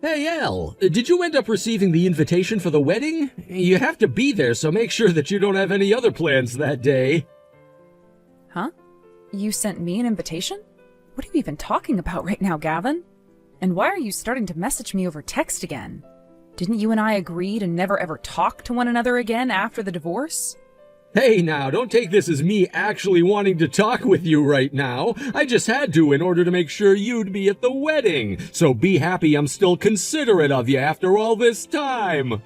Hey, Elle, did you end up receiving the invitation for the wedding? You have to be there, so make sure that you don't have any other plans that day. Huh? You sent me an invitation? What are you even talking about right now, Gavin? And why are you starting to message me over text again? Didn't you and I agree to never ever talk to one another again after the divorce? Hey now, don't take this as me actually wanting to talk with you right now. I just had to in order to make sure you'd be at the wedding. So be happy I'm still considerate of you after all this time.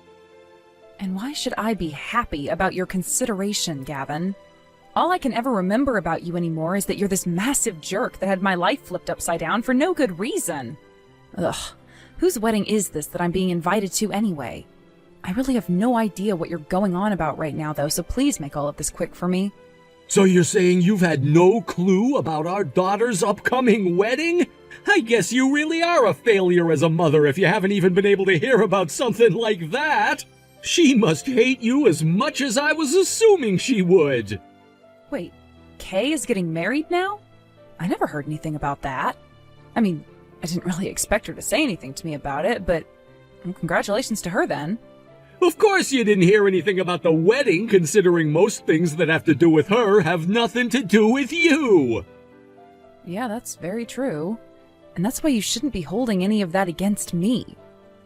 And why should I be happy about your consideration, Gavin? All I can ever remember about you anymore is that you're this massive jerk that had my life flipped upside down for no good reason. Ugh, whose wedding is this that I'm being invited to anyway? I really have no idea what you're going on about right now, though, so please make all of this quick for me. So you're saying you've had no clue about our daughter's upcoming wedding? I guess you really are a failure as a mother if you haven't even been able to hear about something like that. She must hate you as much as I was assuming she would. Wait, Kay is getting married now? I never heard anything about that. I mean, I didn't really expect her to say anything to me about it, but congratulations to her then. Of course you didn't hear anything about the wedding, considering most things that have to do with her have nothing to do with you. Yeah, that's very true. And that's why you shouldn't be holding any of that against me.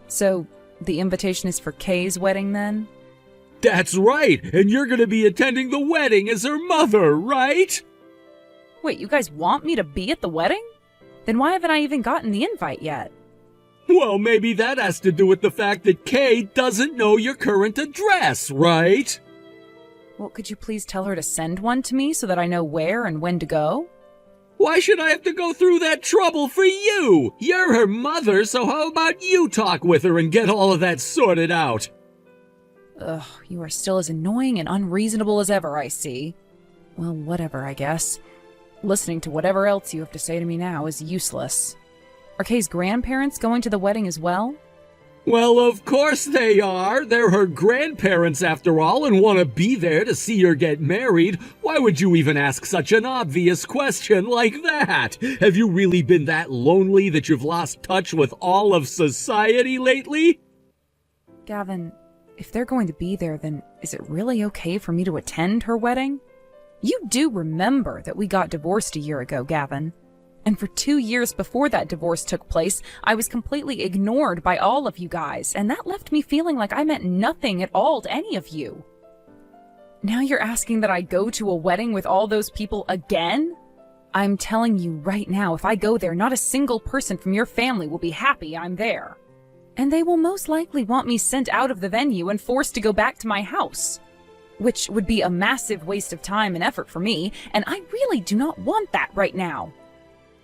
So, the invitation is for Kay's wedding then? That's right, and you're gonna be attending the wedding as her mother, right? Wait, you guys want me to be at the wedding? Then why haven't I even gotten the invite yet? Well, maybe that has to do with the fact that Kay doesn't know your current address, right? Well, could you please tell her to send one to me so that I know where and when to go? Why should I have to go through that trouble for you? You're her mother, so how about you talk with her and get all of that sorted out? Ugh, you are still as annoying and unreasonable as ever, I see. Well, whatever, I guess. Listening to whatever else you have to say to me now is useless. Are Kay's grandparents going to the wedding as well? Well, of course they are. They're her grandparents after all and want to be there to see her get married. Why would you even ask such an obvious question like that? Have you really been that lonely that you've lost touch with all of society lately? Gavin, if they're going to be there, then is it really okay for me to attend her wedding? You do remember that we got divorced a year ago, Gavin. And for 2 years before that divorce took place, I was completely ignored by all of you guys, and that left me feeling like I meant nothing at all to any of you. Now you're asking that I go to a wedding with all those people again? I'm telling you right now, if I go there, not a single person from your family will be happy I'm there. And they will most likely want me sent out of the venue and forced to go back to my house. Which would be a massive waste of time and effort for me, and I really do not want that right now.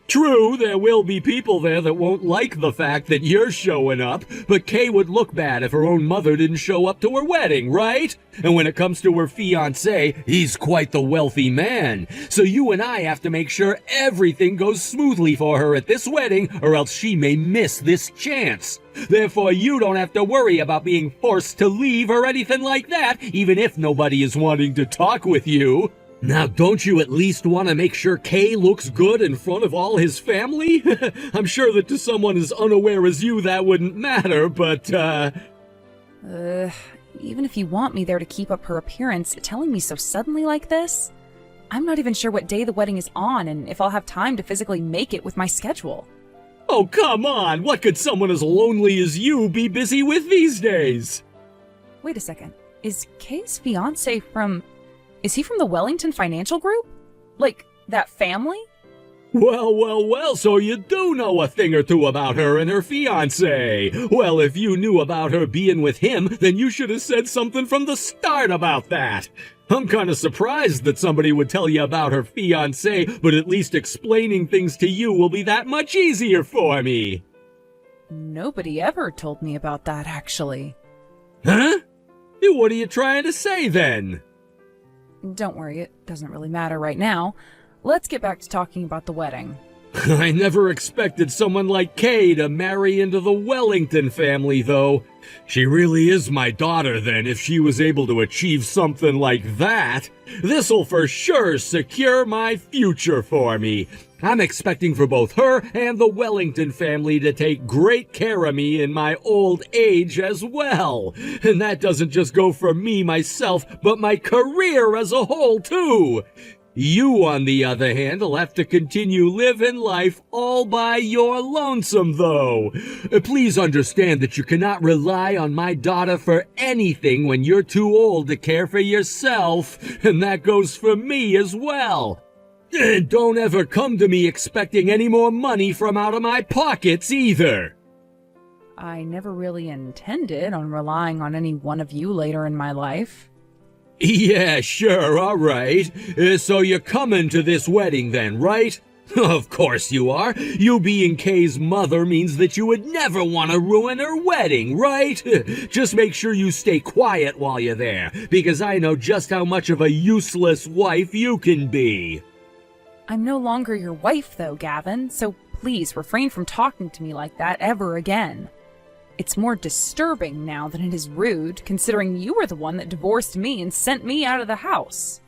True, there will be people there that won't like the fact that you're showing up, but Kay would look bad if her own mother didn't show up to her wedding, right? And when it comes to her fiancé, he's quite the wealthy man. So you and I have to make sure everything goes smoothly for her at this wedding, or else she may miss this chance. Therefore, you don't have to worry about being forced to leave or anything like that, even if nobody is wanting to talk with you. Now, don't you at least want to make sure Kay looks good in front of all his family? I'm sure that to someone as unaware as you that wouldn't matter, but, even if you want me there to keep up her appearance, telling me so suddenly like this? I'm not even sure what day the wedding is on and if I'll have time to physically make it with my schedule. Oh, come on! What could someone as lonely as you be busy with these days? Wait a second. Is Kay's fiancé from... Is he from the Wellington Financial Group? Like, that family? Well, so you do know a thing or two about her and her fiancé. Well, if you knew about her being with him, then you should have said something from the start about that. I'm kind of surprised that somebody would tell you about her fiancé, but at least explaining things to you will be that much easier for me. Nobody ever told me about that, actually. Huh? What are you trying to say, then? Don't worry, it doesn't really matter right now. Let's get back to talking about the wedding. I never expected someone like Kay to marry into the Wellington family, though. She really is my daughter, then, if she was able to achieve something like that. This'll for sure secure my future for me. I'm expecting for both her and the Wellington family to take great care of me in my old age as well. And that doesn't just go for me myself, but my career as a whole too. You, on the other hand, will have to continue living life all by your lonesome, though. Please understand that you cannot rely on my daughter for anything when you're too old to care for yourself, and that goes for me as well. And don't ever come to me expecting any more money from out of my pockets either. I never really intended on relying on any one of you later in my life. Yeah, sure, all right. So you're coming to this wedding then, right? Of course you are. You being Kay's mother means that you would never want to ruin her wedding, right? Just make sure you stay quiet while you're there, because I know just how much of a useless wife you can be. I'm no longer your wife, though, Gavin, so please refrain from talking to me like that ever again. It's more disturbing now than it is rude, considering you were the one that divorced me and sent me out of the house.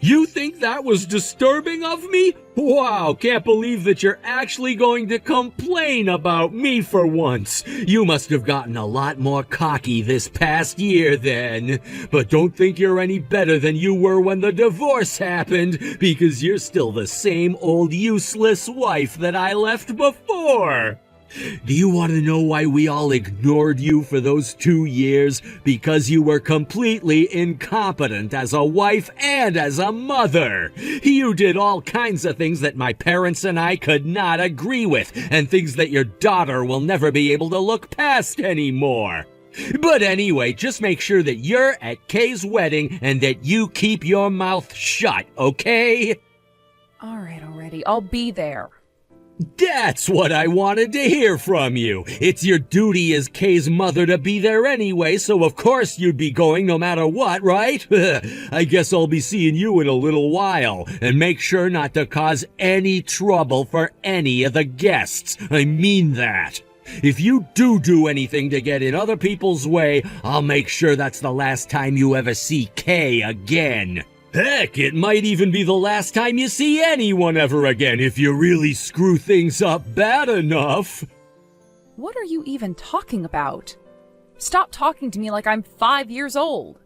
You think that was disturbing of me? Wow, can't believe that you're actually going to complain about me for once. You must have gotten a lot more cocky this past year then. But don't think you're any better than you were when the divorce happened, because you're still the same old useless wife that I left before. Do you want to know why we all ignored you for those 2 years? Because you were completely incompetent as a wife and as a mother. You did all kinds of things that my parents and I could not agree with, and things that your daughter will never be able to look past anymore. But anyway, just make sure that you're at Kay's wedding and that you keep your mouth shut, okay? All right, already. I'll be there. That's what I wanted to hear from you. It's your duty as Kay's mother to be there anyway, so of course you'd be going no matter what, right? I guess I'll be seeing you in a little while, and make sure not to cause any trouble for any of the guests. I mean that. If you do anything to get in other people's way, I'll make sure that's the last time you ever see Kay again. Heck, it might even be the last time you see anyone ever again if you really screw things up bad enough. What are you even talking about? Stop talking to me like I'm 5 years old.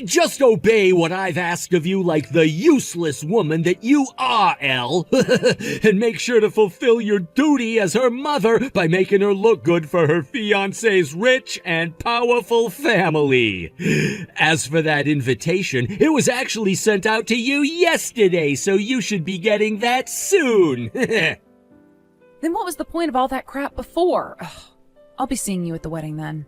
Just obey what I've asked of you like the useless woman that you are, Elle. And make sure to fulfill your duty as her mother by making her look good for her fiancé's rich and powerful family. As for that invitation, it was actually sent out to you yesterday, so you should be getting that soon. Then what was the point of all that crap before? Ugh. I'll be seeing you at the wedding then.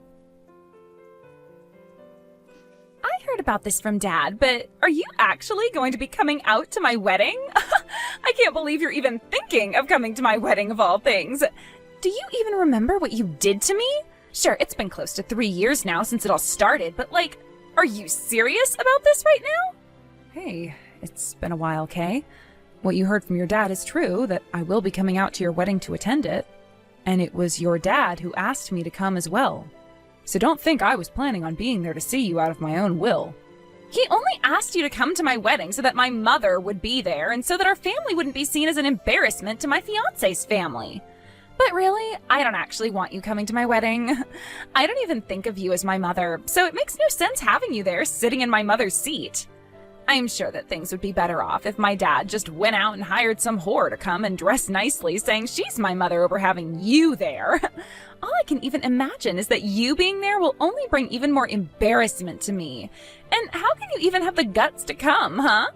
I heard about this from Dad, but are you actually going to be coming out to my wedding? I can't believe you're even thinking of coming to my wedding of all things. Do you even remember what you did to me? Sure, it's been close to 3 years now since it all started, but are you serious about this right now? Hey, it's been a while, Kay. What you heard from your dad is true, that I will be coming out to your wedding to attend it. And it was your dad who asked me to come as well. So don't think I was planning on being there to see you out of my own will. He only asked you to come to my wedding so that my mother would be there and so that our family wouldn't be seen as an embarrassment to my fiancé's family. But really, I don't actually want you coming to my wedding. I don't even think of you as my mother, so it makes no sense having you there sitting in my mother's seat. I'm sure that things would be better off if my dad just went out and hired some whore to come and dress nicely saying she's my mother over having you there. All I can even imagine is that you being there will only bring even more embarrassment to me. And how can you even have the guts to come, huh?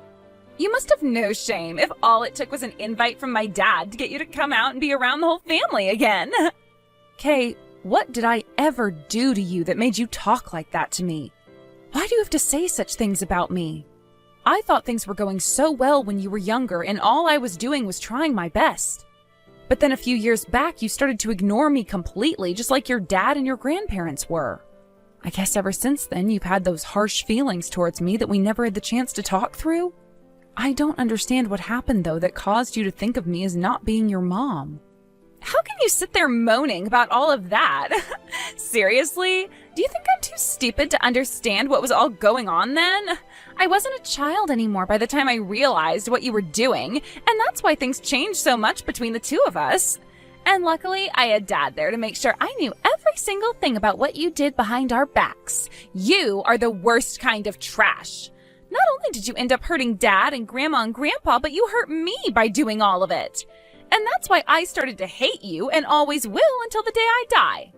You must have no shame if all it took was an invite from my dad to get you to come out and be around the whole family again. Kay, what did I ever do to you that made you talk like that to me? Why do you have to say such things about me? I thought things were going so well when you were younger, and all I was doing was trying my best. But then a few years back, you started to ignore me completely, just like your dad and your grandparents were. I guess ever since then, you've had those harsh feelings towards me that we never had the chance to talk through. I don't understand what happened, though, that caused you to think of me as not being your mom. How can you sit there moaning about all of that? Seriously? Do you think I'm too stupid to understand what was all going on then? I wasn't a child anymore by the time I realized what you were doing, and that's why things changed so much between the two of us. And luckily, I had Dad there to make sure I knew every single thing about what you did behind our backs. You are the worst kind of trash. Not only did you end up hurting Dad and Grandma and Grandpa, but you hurt me by doing all of it. And that's why I started to hate you and always will until the day I die.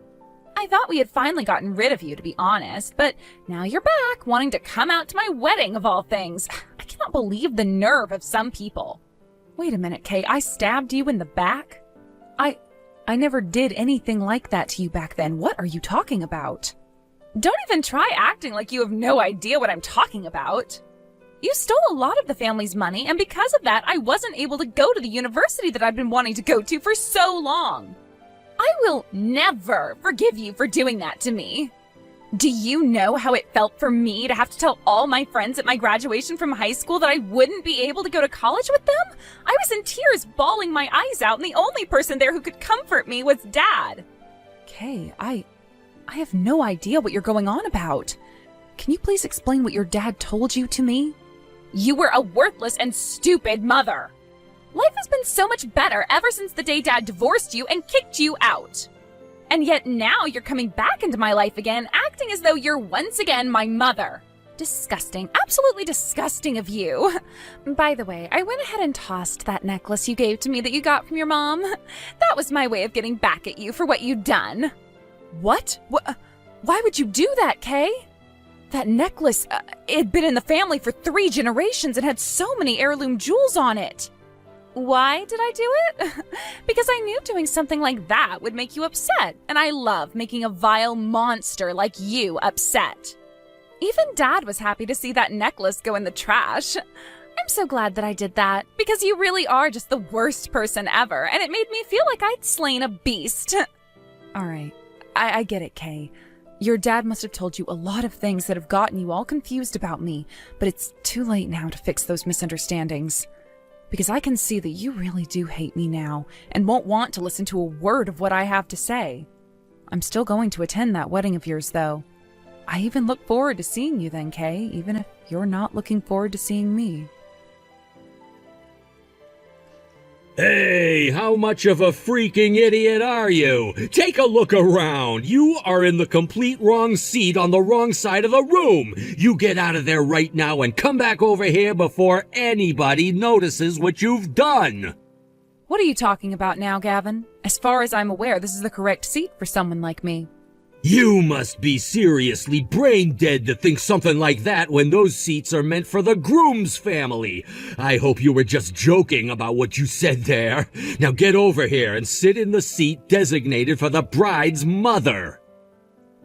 I thought we had finally gotten rid of you, to be honest, but now you're back, wanting to come out to my wedding of all things. I cannot believe the nerve of some people. Wait a minute, Kay. I stabbed you in the back? I never did anything like that to you back then. What are you talking about? Don't even try acting like you have no idea what I'm talking about. You stole a lot of the family's money, and because of that, I wasn't able to go to the university that I've been wanting to go to for so long. I will never forgive you for doing that to me. Do you know how it felt for me to have to tell all my friends at my graduation from high school that I wouldn't be able to go to college with them? I was in tears, bawling my eyes out, and the only person there who could comfort me was Dad. Kay, I have no idea what you're going on about. Can you please explain what your dad told you to me? You were a worthless and stupid mother. Life has been so much better ever since the day Dad divorced you and kicked you out. And yet now you're coming back into my life again, acting as though you're once again my mother. Disgusting, absolutely disgusting of you. By the way, I went ahead and tossed that necklace you gave to me that you got from your mom. That was my way of getting back at you for what you'd done. What? Why would you do that, Kay? That necklace, it had been in the family for 3 generations and had so many heirloom jewels on it. Why did I do it? Because I knew doing something like that would make you upset, and I love making a vile monster like you upset. Even Dad was happy to see that necklace go in the trash. I'm so glad that I did that, because you really are just the worst person ever, and it made me feel like I'd slain a beast. All right, I get it, Kay. Your dad must have told you a lot of things that have gotten you all confused about me, but it's too late now to fix those misunderstandings. Because I can see that you really do hate me now, and won't want to listen to a word of what I have to say. I'm still going to attend that wedding of yours, though. I even look forward to seeing you then, Kay, even if you're not looking forward to seeing me. Hey, how much of a freaking idiot are you? Take a look around. You are in the complete wrong seat on the wrong side of the room. You get out of there right now and come back over here before anybody notices what you've done. What are you talking about now, Gavin? As far as I'm aware, this is the correct seat for someone like me. You must be seriously brain dead to think something like that when those seats are meant for the groom's family. I hope you were just joking about what you said there. Now get over here and sit in the seat designated for the bride's mother.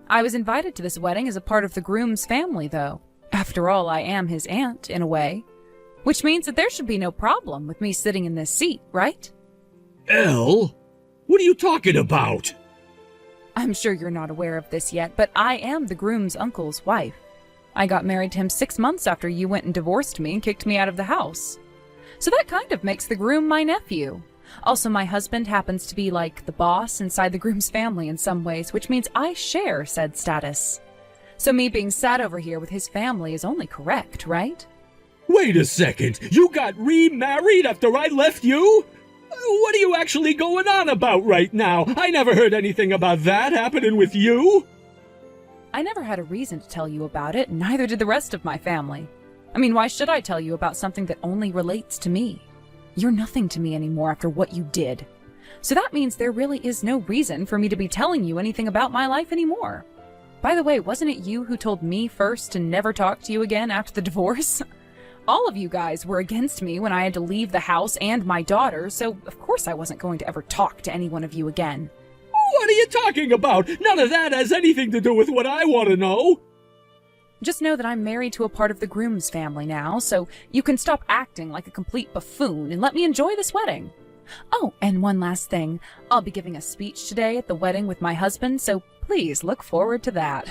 I was invited to this wedding as a part of the groom's family, though. After all, I am his aunt, in a way. Which means that there should be no problem with me sitting in this seat, right? Elle? What are you talking about? I'm sure you're not aware of this yet, but I am the groom's uncle's wife. I got married to him 6 months after you went and divorced me and kicked me out of the house. So that kind of makes the groom my nephew. Also, my husband happens to be like the boss inside the groom's family in some ways, which means I share said status. So me being sat over here with his family is only correct, right? Wait a second, you got remarried after I left you? What are you actually going on about right now? I never heard anything about that happening with you. I never had a reason to tell you about it, neither did the rest of my family. I mean, why should I tell you about something that only relates to me? You're nothing to me anymore after what you did. So that means there really is no reason for me to be telling you anything about my life anymore. By the way, wasn't it you who told me first to never talk to you again after the divorce? All of you guys were against me when I had to leave the house and my daughter, so of course I wasn't going to ever talk to any one of you again. What are you talking about? None of that has anything to do with what I want to know. Just know that I'm married to a part of the groom's family now, so you can stop acting like a complete buffoon and let me enjoy this wedding. Oh, and one last thing. I'll be giving a speech today at the wedding with my husband, so please look forward to that.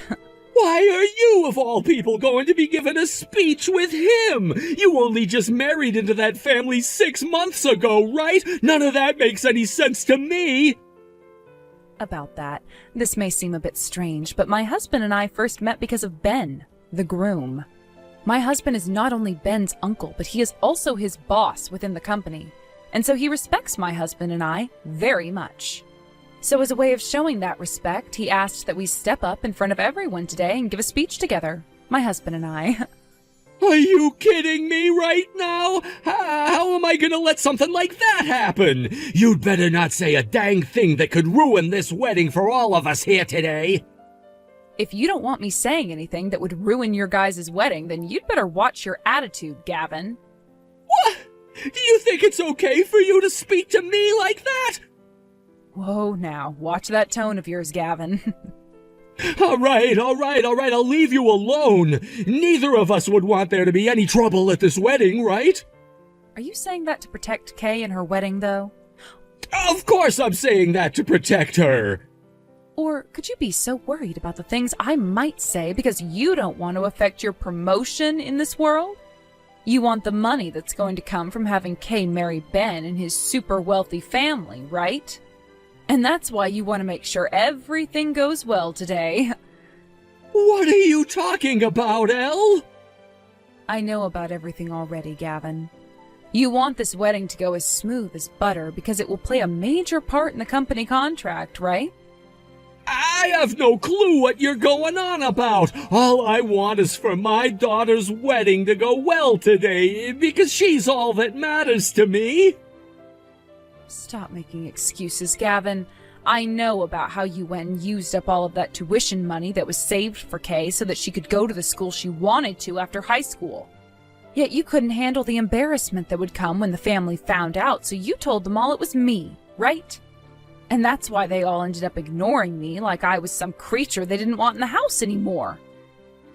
Why are you, of all people, going to be given a speech with him? You only just married into that family 6 months ago, right? None of that makes any sense to me. About that, this may seem a bit strange, but my husband and I first met because of Ben, the groom. My husband is not only Ben's uncle, but he is also his boss within the company, and so he respects my husband and I very much. So as a way of showing that respect, he asked that we step up in front of everyone today and give a speech together, my husband and I. Are you kidding me right now? How am I gonna let something like that happen? You'd better not say a dang thing that could ruin this wedding for all of us here today. If you don't want me saying anything that would ruin your guys' wedding, then you'd better watch your attitude, Gavin. What? Do you think it's okay for you to speak to me like that? Whoa, now, watch that tone of yours, Gavin. All right, I'll leave you alone. Neither of us would want there to be any trouble at this wedding, right? Are you saying that to protect Kay and her wedding, though? Of course I'm saying that to protect her. Or could you be so worried about the things I might say because you don't want to affect your promotion in this world? You want the money that's going to come from having Kay marry Ben and his super wealthy family, right? And that's why you want to make sure everything goes well today. What are you talking about, Elle? I know about everything already, Gavin. You want this wedding to go as smooth as butter because it will play a major part in the company contract, right? I have no clue what you're going on about. All I want is for my daughter's wedding to go well today, because she's all that matters to me. Stop making excuses, Gavin. I know about how you went and used up all of that tuition money that was saved for Kay so that she could go to the school she wanted to after high school. Yet you couldn't handle the embarrassment that would come when the family found out, so you told them all it was me, right? And that's why they all ended up ignoring me like I was some creature they didn't want in the house anymore.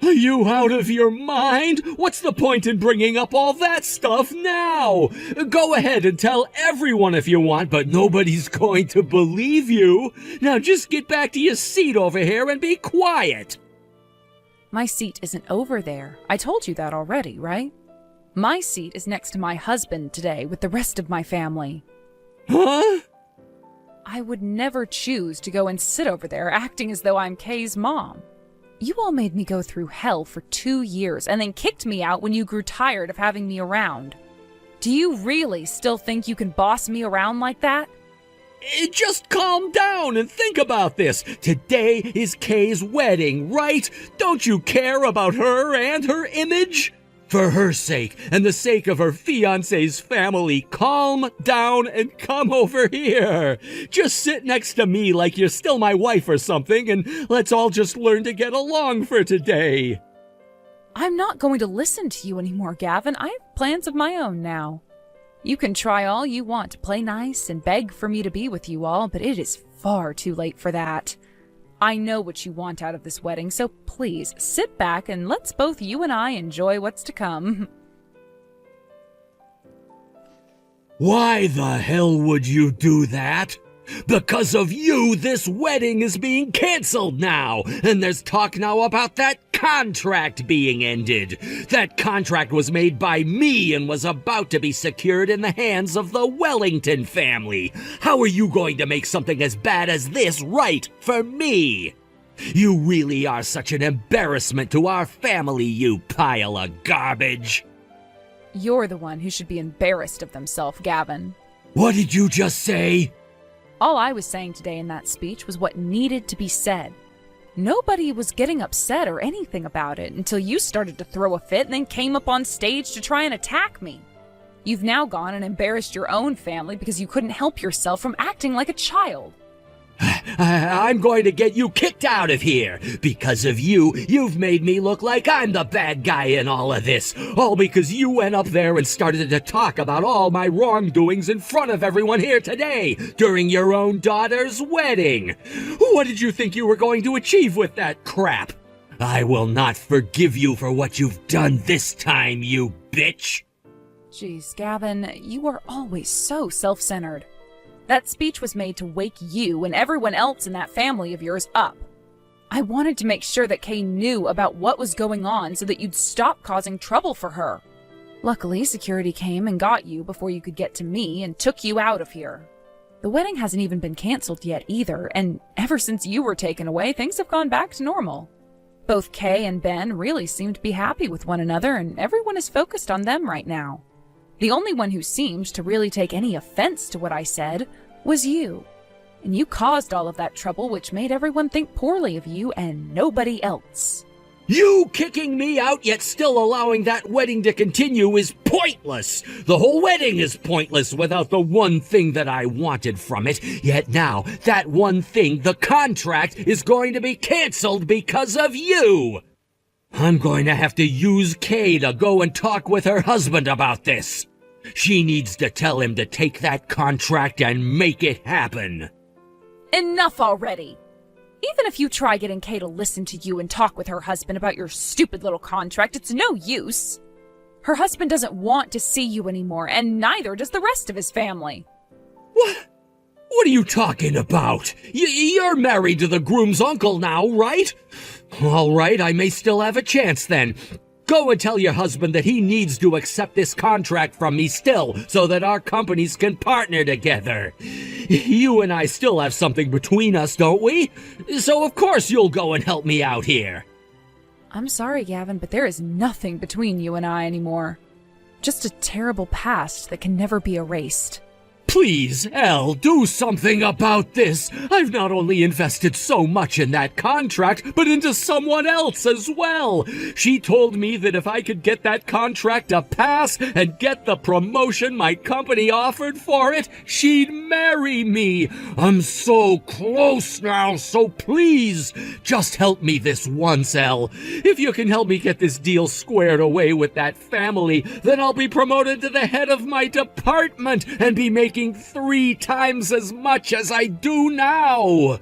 Are you out of your mind? What's the point in bringing up all that stuff now? Go ahead and tell everyone if you want, but nobody's going to believe you. Now just get back to your seat over here and be quiet. My seat isn't over there. I told you that already, right? My seat is next to my husband today with the rest of my family. Huh? I would never choose to go and sit over there acting as though I'm Kay's mom. You all made me go through hell for 2 years and then kicked me out when you grew tired of having me around. Do you really still think you can boss me around like that? Just calm down and think about this. Today is Kay's wedding, right? Don't you care about her and her image? For her sake and the sake of her fiancé's family, calm down and come over here. Just sit next to me like you're still my wife or something, and let's all just learn to get along for today. I'm not going to listen to you anymore, Gavin. I have plans of my own now. You can try all you want to play nice and beg for me to be with you all, but it is far too late for that. I know what you want out of this wedding, so please sit back and let's both you and I enjoy what's to come. Why the hell would you do that? Because of you, this wedding is being canceled now, and there's talk now about that contract being ended. That contract was made by me and was about to be secured in the hands of the Wellington family. How are you going to make something as bad as this right for me? You really are such an embarrassment to our family, you pile of garbage. You're the one who should be embarrassed of themselves, Gavin. What did you just say? All I was saying today in that speech was what needed to be said. Nobody was getting upset or anything about it until you started to throw a fit and then came up on stage to try and attack me. You've now gone and embarrassed your own family because you couldn't help yourself from acting like a child. I'm going to get you kicked out of here. Because of you, you've made me look like I'm the bad guy in all of this. All because you went up there and started to talk about all my wrongdoings in front of everyone here today during your own daughter's wedding. What did you think you were going to achieve with that crap? I will not forgive you for what you've done this time, you bitch. Jeez, Gavin, you are always so self-centered. That speech was made to wake you and everyone else in that family of yours up. I wanted to make sure that Kay knew about what was going on so that you'd stop causing trouble for her. Luckily, security came and got you before you could get to me and took you out of here. The wedding hasn't even been canceled yet either, and ever since you were taken away, things have gone back to normal. Both Kay and Ben really seem to be happy with one another, and everyone is focused on them right now. The only one who seemed to really take any offense to what I said was you. And you caused all of that trouble, which made everyone think poorly of you and nobody else. You kicking me out yet still allowing that wedding to continue is pointless. The whole wedding is pointless without the one thing that I wanted from it. Yet now, that one thing, the contract, is going to be canceled because of you. I'm going to have to use Kay to go and talk with her husband about this. She needs to tell him to take that contract and make it happen. Enough already! Even if you try getting Kay to listen to you and talk with her husband about your stupid little contract, it's no use. Her husband doesn't want to see you anymore, and neither does the rest of his family. What? What are you talking about? You're married to the groom's uncle now, right? All right, I may still have a chance then. Go and tell your husband that he needs to accept this contract from me still, so that our companies can partner together. You and I still have something between us, don't we? So of course you'll go and help me out here. I'm sorry, Gavin, but there is nothing between you and I anymore. Just a terrible past that can never be erased. Please, Elle, do something about this. I've not only invested so much in that contract, but into someone else as well. She told me that if I could get that contract to pass and get the promotion my company offered for it, she'd marry me. I'm so close now, so please, just help me this once, Elle. If you can help me get this deal squared away with that family, then I'll be promoted to the head of my department and be making 3 times as much as I do now.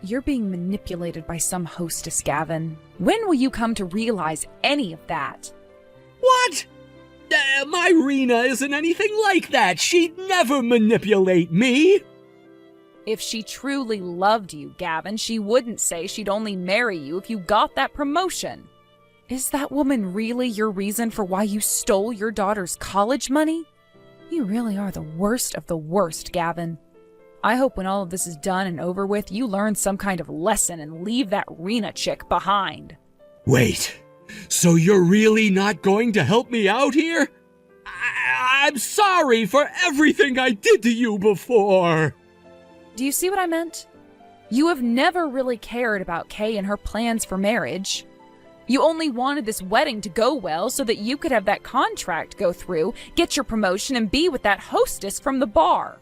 You're being manipulated by some hostess, Gavin. When will you come to realize any of that? What? My Rena isn't anything like that. She'd never manipulate me. If she truly loved you, Gavin, she wouldn't say she'd only marry you if you got that promotion. Is that woman really your reason for why you stole your daughter's college money? You really are the worst of the worst, Gavin. I hope when all of this is done and over with, you learn some kind of lesson and leave that Rena chick behind. Wait, so you're really not going to help me out here? I'm sorry for everything I did to you before. Do you see what I meant? You have never really cared about Kay and her plans for marriage. You only wanted this wedding to go well so that you could have that contract go through, get your promotion, and be with that hostess from the bar.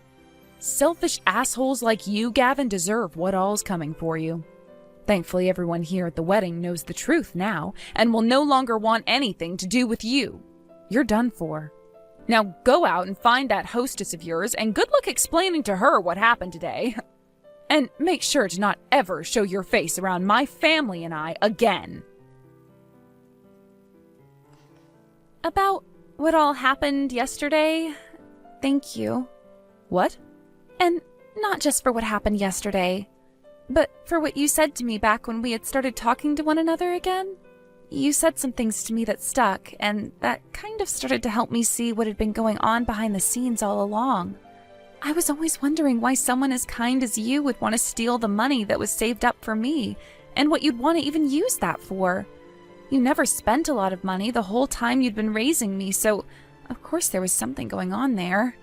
Selfish assholes like you, Gavin, deserve what all's coming for you. Thankfully, everyone here at the wedding knows the truth now and will no longer want anything to do with you. You're done for. Now go out and find that hostess of yours, and good luck explaining to her what happened today. And make sure to not ever show your face around my family and I again. About what all happened yesterday, thank you. What? And not just for what happened yesterday, but for what you said to me back when we had started talking to one another again. You said some things to me that stuck, and that kind of started to help me see what had been going on behind the scenes all along. I was always wondering why someone as kind as you would want to steal the money that was saved up for me, and what you'd want to even use that for. You never spent a lot of money the whole time you'd been raising me, so of course there was something going on there.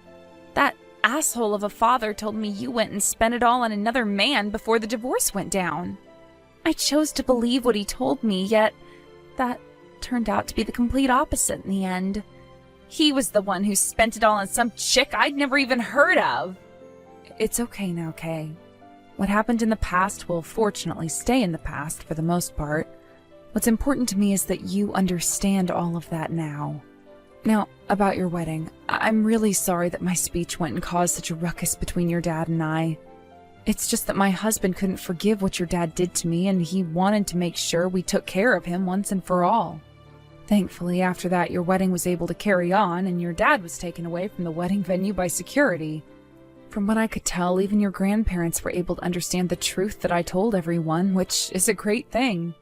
That asshole of a father told me you went and spent it all on another man before the divorce went down. I chose to believe what he told me, yet that turned out to be the complete opposite in the end. He was the one who spent it all on some chick I'd never even heard of. It's okay now, Kay. What happened in the past will fortunately stay in the past for the most part. What's important to me is that you understand all of that now. Now, about your wedding, I'm really sorry that my speech went and caused such a ruckus between your dad and I. It's just that my husband couldn't forgive what your dad did to me, and he wanted to make sure we took care of him once and for all. Thankfully, after that, your wedding was able to carry on, and your dad was taken away from the wedding venue by security. From what I could tell, even your grandparents were able to understand the truth that I told everyone, which is a great thing.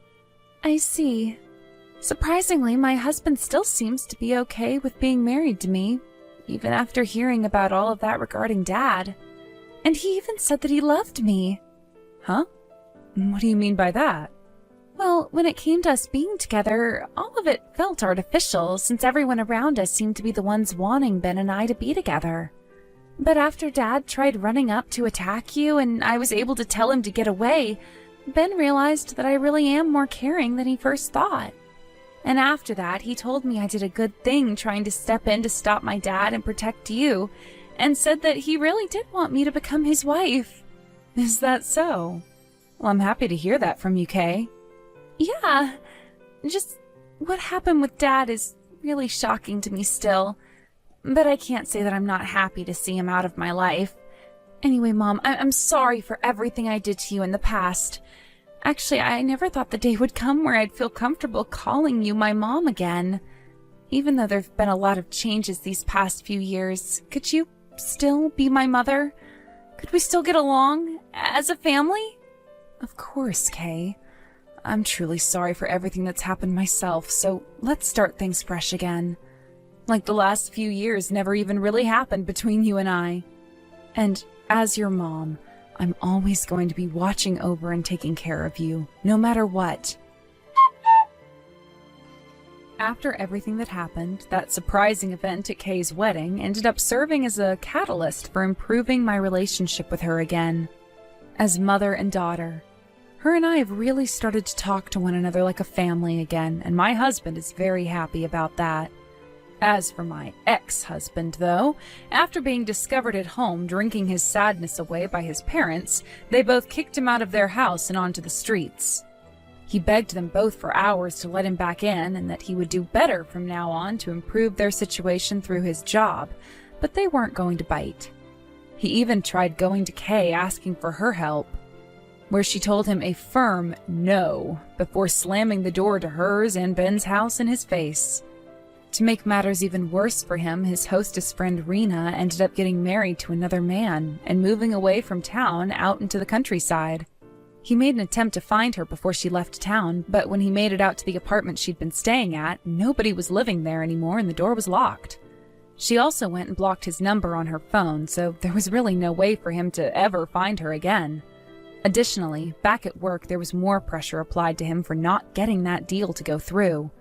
I see. Surprisingly, my husband still seems to be okay with being married to me, even after hearing about all of that regarding Dad. And he even said that he loved me. Huh? What do you mean by that? Well, when it came to us being together, all of it felt artificial since everyone around us seemed to be the ones wanting Ben and I to be together. But after Dad tried running up to attack you and I was able to tell him to get away, Ben realized that I really am more caring than he first thought. And after that, he told me I did a good thing trying to step in to stop my dad and protect you, and said that he really did want me to become his wife. Is that so? Well, I'm happy to hear that from you, Kay. Yeah, just what happened with Dad is really shocking to me still. But I can't say that I'm not happy to see him out of my life. Anyway, Mom, I'm sorry for everything I did to you in the past. Actually, I never thought the day would come where I'd feel comfortable calling you my mom again. Even though there've been a lot of changes these past few years, could you still be my mother? Could we still get along as a family? Of course, Kay. I'm truly sorry for everything that's happened myself, so let's start things fresh again. Like the last few years never even really happened between you and I. And as your mom, I'm always going to be watching over and taking care of you, no matter what. After everything that happened, that surprising event at Kay's wedding ended up serving as a catalyst for improving my relationship with her again. As mother and daughter, her and I have really started to talk to one another like a family again, and my husband is very happy about that. As for my ex-husband, though, after being discovered at home drinking his sadness away by his parents, they both kicked him out of their house and onto the streets. He begged them both for hours to let him back in and that he would do better from now on to improve their situation through his job, but they weren't going to bite. He even tried going to Kay asking for her help, where she told him a firm no before slamming the door to hers and Ben's house in his face. To make matters even worse for him, his hostess friend Rena ended up getting married to another man and moving away from town out into the countryside. He made an attempt to find her before she left town, but when he made it out to the apartment she'd been staying at, nobody was living there anymore and the door was locked. She also went and blocked his number on her phone, so there was really no way for him to ever find her again. Additionally, back at work there was more pressure applied to him for not getting that deal to go through,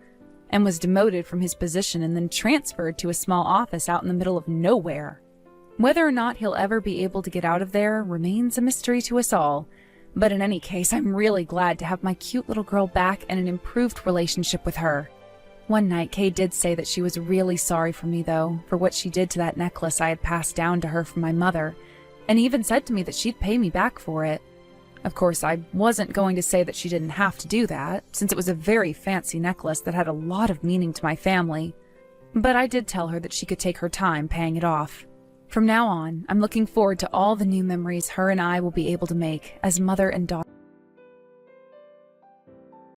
and was demoted from his position and then transferred to a small office out in the middle of nowhere. Whether or not he'll ever be able to get out of there remains a mystery to us all, but in any case, I'm really glad to have my cute little girl back and an improved relationship with her. One night, Kay did say that she was really sorry for me, though, for what she did to that necklace I had passed down to her from my mother, and even said to me that she'd pay me back for it. Of course, I wasn't going to say that she didn't have to do that, since it was a very fancy necklace that had a lot of meaning to my family. But I did tell her that she could take her time paying it off. From now on, I'm looking forward to all the new memories her and I will be able to make as mother and daughter.